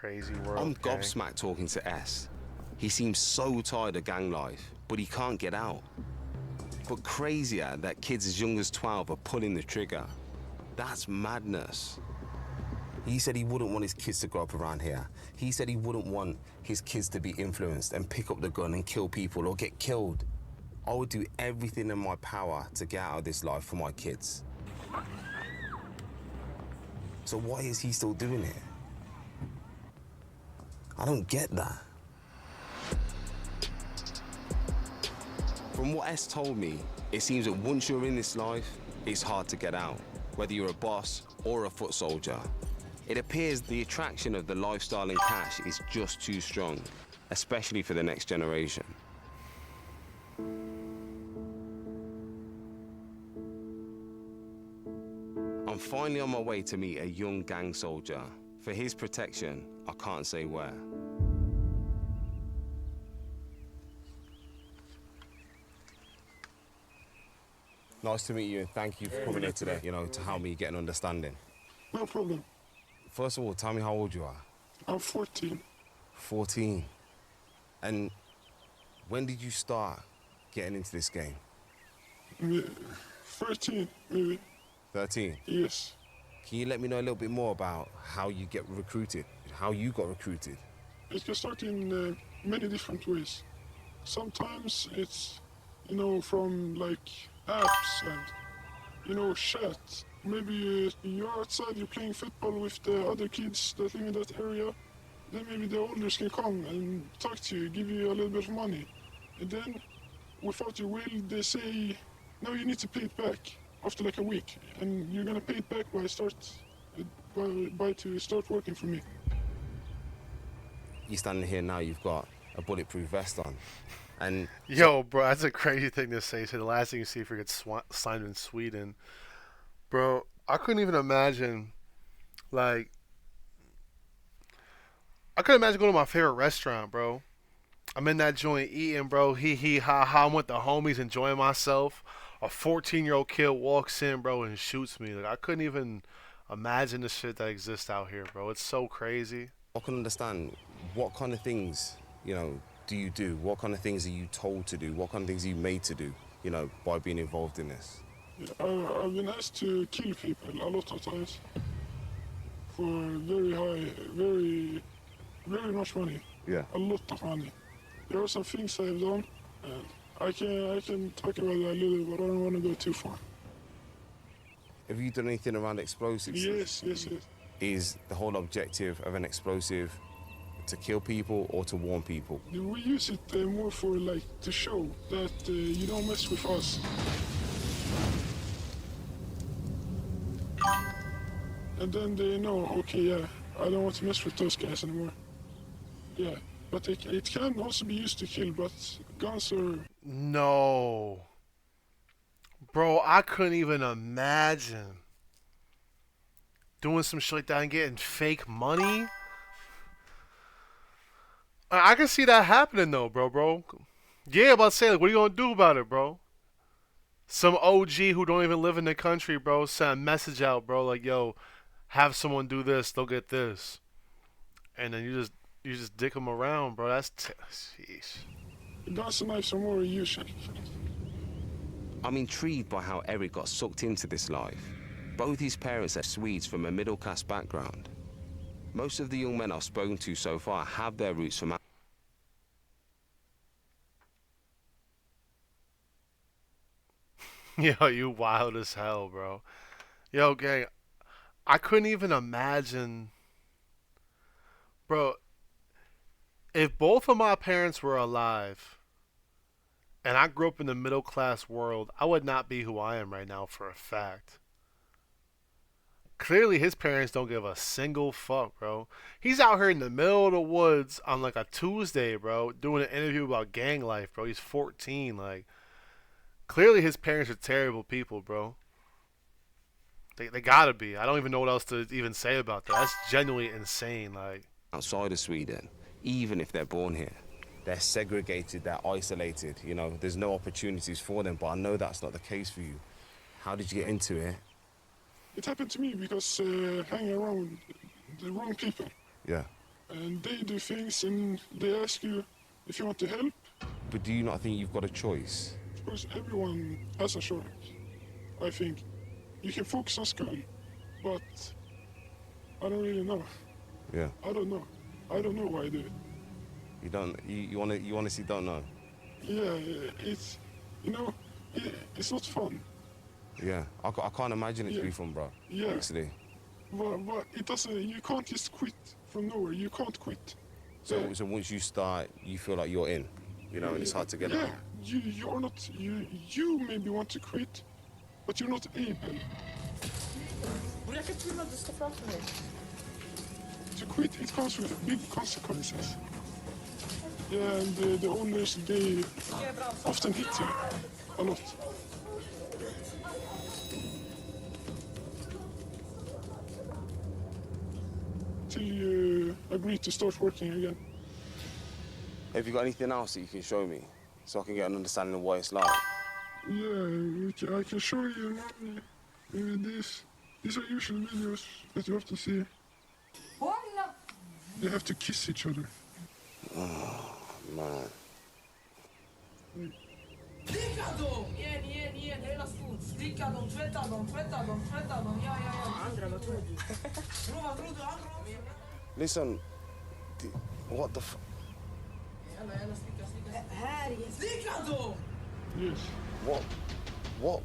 crazy world. I'm gang. gobsmacked talking to S. He seems so tired of gang life, but he can't get out. But crazier that kids as young as 12 are pulling the trigger. That's madness. He said he wouldn't want his kids to grow up around here. He said he wouldn't want his kids to be influenced and pick up the gun and kill people or get killed. I would do everything in my power to get out of this life for my kids. So why is he still doing it? I don't get that. From what S told me, it seems that once you're in this life, it's hard to get out, whether you're a boss or a foot soldier. It appears the attraction of the lifestyle and cash is just too strong, especially for the next generation. I'm finally on my way to meet a young gang soldier. For his protection, I can't say where. Nice to meet you, and thank you for coming here today, to help me get an understanding. No problem. First of all, tell me how old you are. I'm 14. 14. And when did you start getting into this game? 13, maybe. 13? Yes. Can you let me know a little bit more about how you get recruited, how you got recruited? It can start in many different ways. Sometimes it's, from like apps and, chat. Maybe you're outside, you're playing football with the other kids that live in that area. Then maybe the elders can come and talk to you, give you a little bit of money. And then, without your will, they say, no, you need to pay it back after like a week. And you're gonna pay it back by to start working for me. You're standing here now, you've got a bulletproof vest on. And Yo, bro, that's a crazy thing to say. So the last thing you see if you get signed in Sweden. Bro, I couldn't even imagine, like, I couldn't imagine going to my favorite restaurant, bro. I'm in that joint eating, bro. Hee ha ha. I'm with the homies enjoying myself. A 14-year-old kid walks in, bro, and shoots me. Like, I couldn't even imagine the shit that exists out here, bro. It's so crazy. I can understand what kind of things, do you do? What kind of things are you told to do? What kind of things are you made to do, by being involved in this? I've been asked to kill people a lot of times for very much money. Yeah. A lot of money. There are some things I've done, and I can talk about that a little, but I don't want to go too far. Have you done anything around explosives? Yes. Is the whole objective of an explosive to kill people or to warn people? We use it more for to show that you don't mess with us. And then they know, okay, yeah, I don't want to mess with those guys anymore. Yeah, but it can also be used to kill, but guns are... No. Bro, I couldn't even imagine doing some shit like that and getting fake money. I can see that happening though, bro. Yeah, about to say, like, what are you gonna do about it, bro? Some OG who don't even live in the country, bro, send a message out, bro, like, yo, have someone do this, they'll get this. And then you just dick them around, bro. Sheesh. Guns and knives are more usual. I'm intrigued by how Eric got sucked into this life. Both his parents are Swedes from a middle-class background. Most of the young men I've spoken to so far have their roots from... Yo, you wild as hell, bro. Yo, gang, I couldn't even imagine... Bro, if both of my parents were alive and I grew up in the middle class world, I would not be who I am right now for a fact. Clearly his parents don't give a single fuck, bro. He's out here in the middle of the woods on like a Tuesday, bro, doing an interview about gang life, bro. He's 14, like, clearly his parents are terrible people, bro. They gotta be. I don't even know what else to even say about that. That's genuinely insane, like. outside of Sweden, even if they're born here. They're segregated, they're isolated, there's no opportunities for them, but I know that's not the case for you. How did you get into it? It happened to me because hanging around the wrong people. Yeah. and they do things and they ask you if you want to help. But do you not think you've got a choice? Of course, everyone has a choice. I think you can focus on school, but I don't really know. Yeah. I don't know. I don't know why I do it. You don't. You honestly don't know. Yeah, it's, you know, it's not fun. Yeah. I can't imagine it to Yeah. be fun, bro. Yeah. Actually. But it doesn't. You can't just quit from nowhere. You can't quit. So once you start, you feel like you're in. You know, and it's hard to get Yeah, out. you're not. You maybe want to quit, but you're not able to quit. It comes with big consequences. Yeah, and the owners, they often hit you a lot. Till you agree to start working again. Have you got anything else that you can show me, so I can get an understanding of what it's like? Yeah, I can show you maybe this. These are usual videos that you have to see. They have to kiss each other. Man. Slicka dem! Igen, hela skon. Slicka dem, tvätta dem. Ja. Andra, vad tror du? Bro, vad tror du andra också? Listen, what the f... Jalla, slicka. Här igen. Slicka dem! Yes.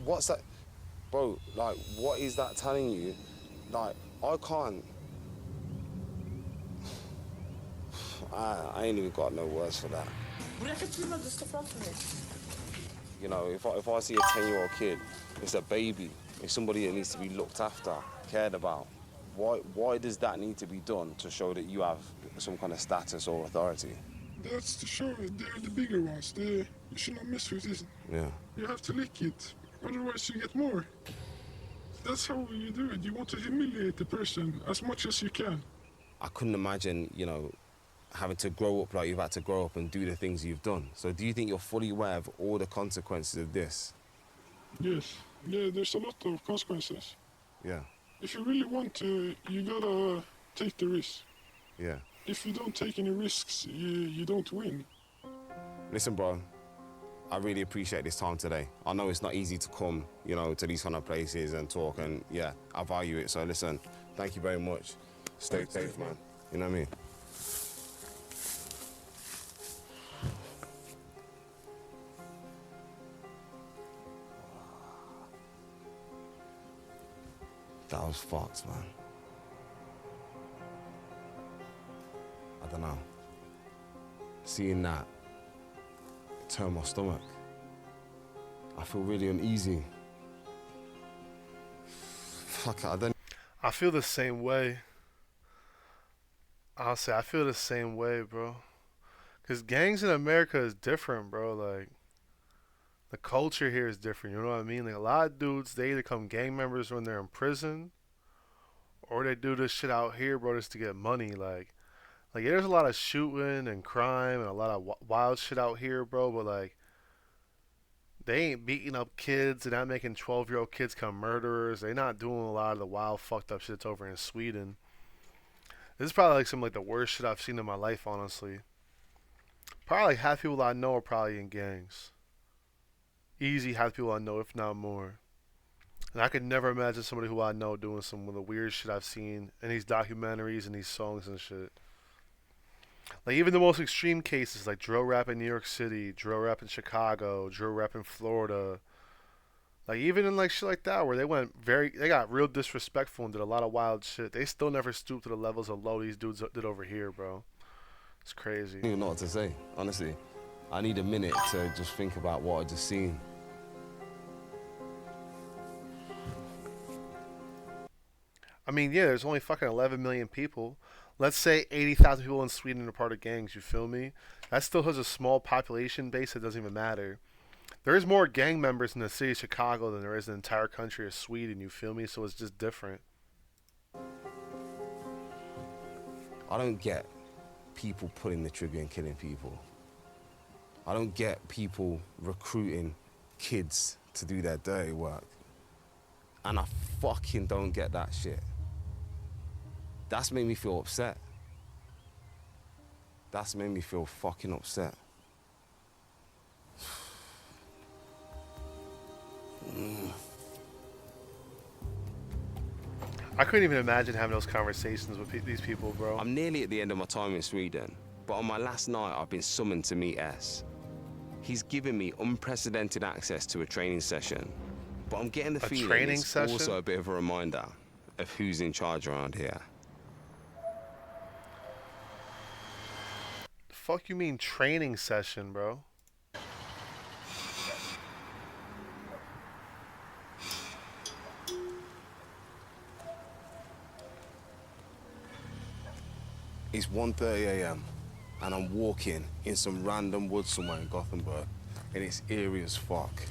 What's that? Bro, like, what is that telling you? Like, I can't... I ain't even got no words for that. Bror, jag kan inte filma, du står framför mig. You know, if I see a 10-year-old kid, it's a baby. It's somebody that needs to be looked after, cared about. Why does that need to be done to show that you have some kind of status or authority? That's to show they're the bigger ones. You should not mess with this. Yeah. You have to lick it, otherwise you get more. That's how you do it. You want to humiliate the person as much as you can. I couldn't imagine, you know, having to grow up like you've had to grow up and do the things you've done. So do you think you're fully aware of all the consequences of this? Yes. Yeah, there's a lot of consequences. Yeah. If you really want to, you gotta take the risk. Yeah. If you don't take any risks, you don't win. Listen, bro, I really appreciate this time today. I know it's not easy to come, you know, to these kind of places and talk, and yeah, I value it. So listen, thank you very much. Stay safe, man. You know what I mean? That was fucked, man. I don't know. Seeing that, it turned my stomach. I feel really uneasy. Fuck it, I don't... I feel the same way. Honestly, I feel the same way, bro. Cause gangs in America is different, bro. Like, the culture here is different. You know what I mean? Like, a lot of dudes, they either become gang members when they're in prison, or they do this shit out here, bro, just to get money. Like yeah, there's a lot of shooting and crime and a lot of wild shit out here, bro. But like, they ain't beating up kids. They're not making 12-year-old kids come murderers. They're not doing a lot of the wild, fucked up shit that's over in Sweden. This is probably like some like the worst shit I've seen in my life, honestly. Probably like half the people I know are probably in gangs. Easy half the people I know, if not more. And I could never imagine somebody who I know doing some of the weird shit I've seen in these documentaries and these songs and shit. Like even the most extreme cases, like drill rap in New York City, drill rap in Chicago, drill rap in Florida. Like even in like shit like that, where they got real disrespectful and did a lot of wild shit. They still never stooped to the levels of low these dudes did over here, bro. It's crazy. I don't even know what to say, honestly. I need a minute to just think about what I just seen. I mean, yeah, there's only fucking 11 million people. Let's say 80,000 people in Sweden are part of gangs, you feel me? That still has a small population base, it doesn't even matter. There's more gang members in the city of Chicago than there is in the entire country of Sweden, you feel me? So it's just different. I don't get people pulling the trigger and killing people. I don't get people recruiting kids to do their dirty work. And I fucking don't get that shit. That's made me feel upset. That's made me feel fucking upset. I couldn't even imagine having those conversations with these people, bro. I'm nearly at the end of my time in Sweden, but on my last night I've been summoned to meet S. He's given me unprecedented access to a training session, but I'm getting the feeling training it's session? also a bit of a reminder of who's in charge around here. The fuck you mean training session, bro? It's 1:30 a.m. and I'm walking in some random woods somewhere in Gothenburg, and it's eerie as fuck.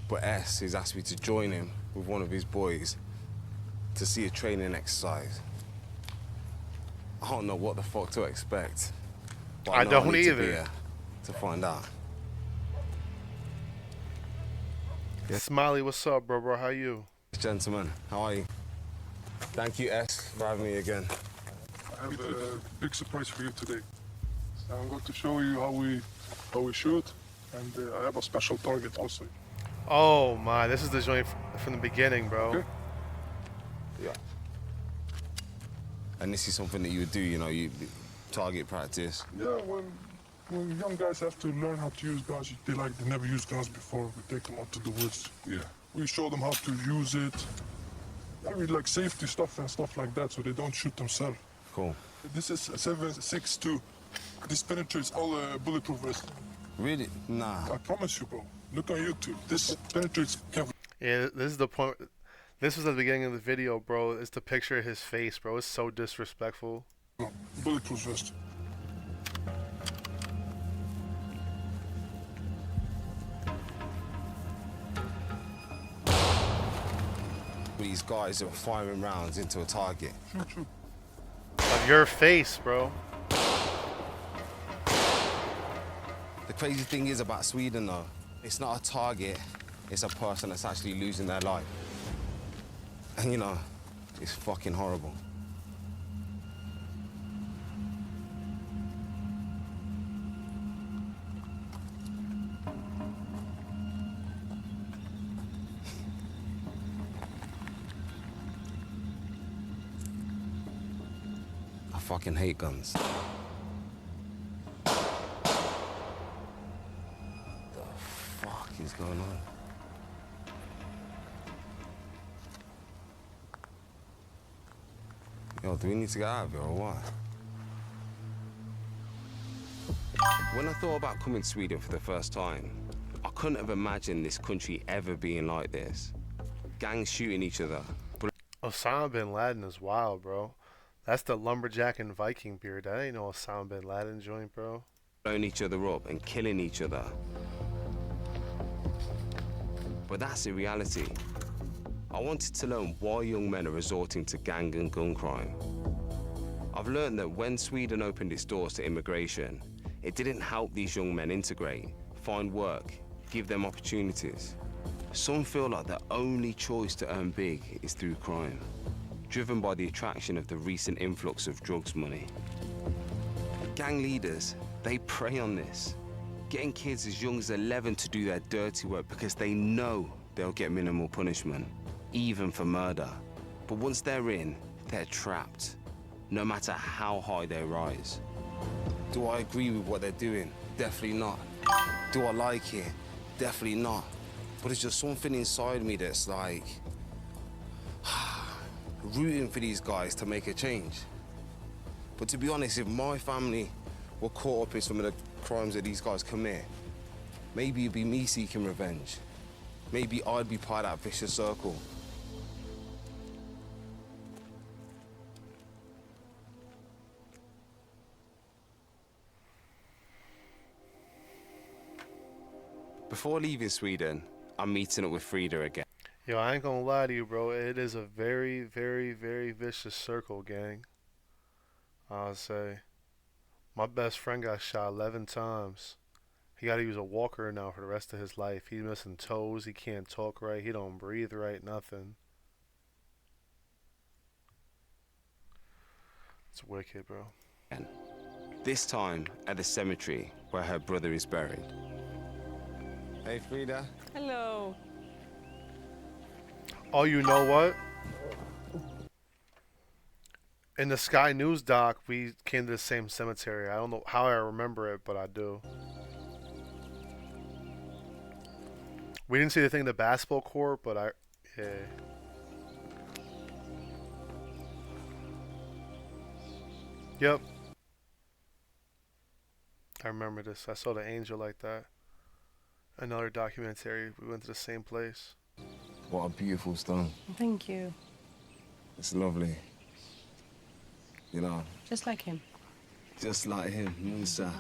But S has asked me to join him with one of his boys to see a training exercise. I don't know what the fuck to expect, but I know don't I need to be either. here to find out. Smiley, what's up, bro? How you? Gentlemen, how are you? Thank you, S, for having me again. I have a big surprise for you today. I'm going to show you how we shoot, and I have a special target also. Oh my, this is the joint from the beginning, bro. Okay. Yeah. And this is something that you would do, you know, you target practice. Yeah, when young guys have to learn how to use guns, they never used guns before. We take them out to the woods. Yeah. We show them how to use it. Maybe like safety stuff and stuff like that, so they don't shoot themselves. Cool. This is 7.62. This penetrates all bulletproof vest. Really? Nah. I promise you, bro. Look on YouTube. This penetrates every. Yeah, this is the point. This was at the beginning of the video, bro. It's the picture of his face, bro. It's so disrespectful. Bulletproof vest. These guys are firing rounds into a target. Shoot. Of your face, bro. The crazy thing is about Sweden, though, it's not a target, it's a person that's actually losing their life. And you know, it's fucking horrible. I fucking hate guns. The fuck is going on? Yo, do we need to get out of here or what? When I thought about coming to Sweden for the first time, I couldn't have imagined this country ever being like this. Gangs shooting each other. Osama bin Laden is wild, bro. That's the lumberjack and Viking beard. That ain't no Osama bin Laden joint, bro. Blowing each other up and killing each other. But that's the reality. I wanted to learn why young men are resorting to gang and gun crime. I've learned that when Sweden opened its doors to immigration, it didn't help these young men integrate, find work, give them opportunities. Some feel like their only choice to earn big is through crime, driven by the attraction of the recent influx of drugs money. Gang leaders, they prey on this, getting kids as young as 11 to do their dirty work because they know they'll get minimal punishment, even for murder. But once they're in, they're trapped, no matter how high they rise. Do I agree with what they're doing? Definitely not. Do I like it? Definitely not. But it's just something inside me that's like, rooting for these guys to make a change. But to be honest, if my family were caught up in some of the crimes that these guys commit, maybe it'd be me seeking revenge. Maybe I'd be part of that vicious circle. Before leaving Sweden, I'm meeting up with Frida again. Yo, I ain't gonna lie to you, bro. It is a very, very, very vicious circle, gang. I'll say. My best friend got shot 11 times. He gotta use a walker now for the rest of his life. He's missing toes. He can't talk right. He don't breathe right. Nothing. It's wicked, bro. This time at the cemetery where her brother is buried. Hey, Frida. Hello. Oh, you know what? In the Sky News doc, we came to the same cemetery. I don't know how I remember it, but I do. We didn't see the thing in the basketball court, but yeah. Yep. I remember this. I saw the angel like that. Another documentary. We went to the same place. What a beautiful stone. Thank you. It's lovely. You know, Just like him. just like him, Musa.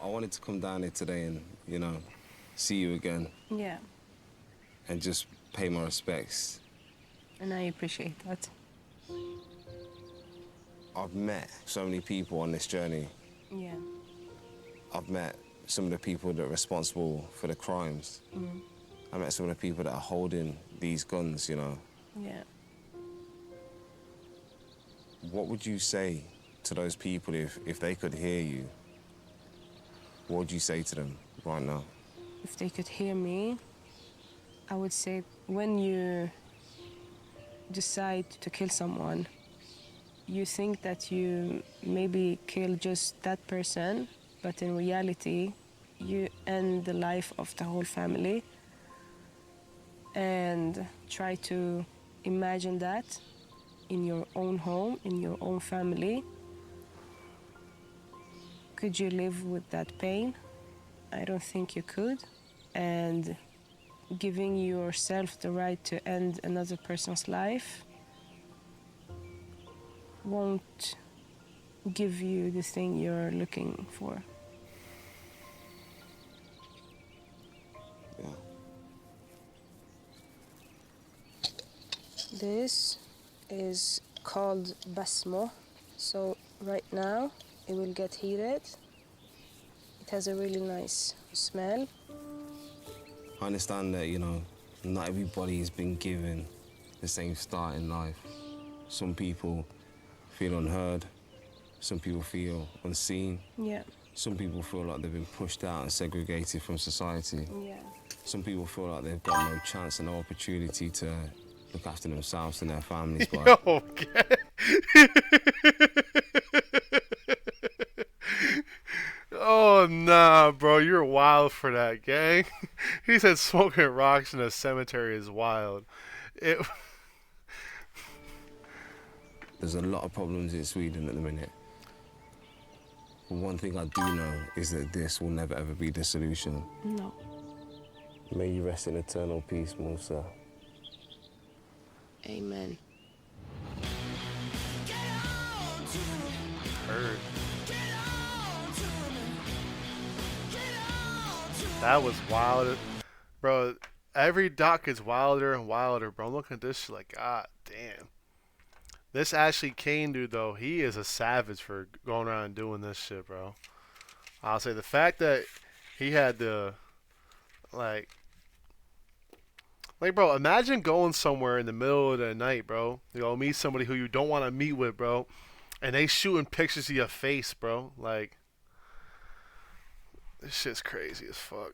I wanted to come down here today and, you know, see you again Yeah. and just pay my respects. And I appreciate that. I've met so many people on this journey. Yeah. I've met some of the people that are responsible for the crimes. I met some of the people that are holding these guns, you know. Yeah. What would you say to those people if they could hear you? What would you say to them right now? If they could hear me, I would say when you decide to kill someone, you think that you maybe kill just that person, but in reality, you end the life of the whole family. And try to imagine that in your own home, in your own family. Could you live with that pain? I don't think you could. And giving yourself the right to end another person's life won't give you the thing you're looking for. Yeah. This is called basmo. So right now it will get heated. It has a really nice smell. I understand that, you know, not everybody has been given the same start in life. Some people feel unheard. Some people feel unseen. Yeah, Some people feel like they've been pushed out and segregated from society. yeah. Some people feel like they've got no chance and no opportunity to look after themselves and their families. But Yo, okay. Oh, nah, bro. You're wild for that, gang. He said smoking rocks in a cemetery is wild. It, there's a lot of problems in Sweden at the minute. But one thing I do know is that this will never ever be the solution. No. May you rest in eternal peace, Musa. Amen. heard. That was wild. Bro, every doc is wilder and wilder, bro. I'm looking at this shit like, god damn. This Ashley Cain dude, though, he is a savage for going around and doing this shit, bro. I'll say the fact that he had the, like, bro, imagine going somewhere in the middle of the night, bro. You go meet somebody who you don't want to meet with, bro, and they shooting pictures of your face, bro. Like, this shit's crazy as fuck.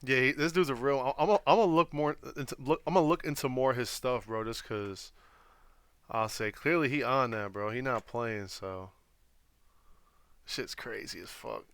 Yeah, this dude's a real. I'm gonna look more into. I'm gonna look into more of his stuff, bro. Just cause I'll say clearly he on that, bro. He not playing, so shit's crazy as fuck.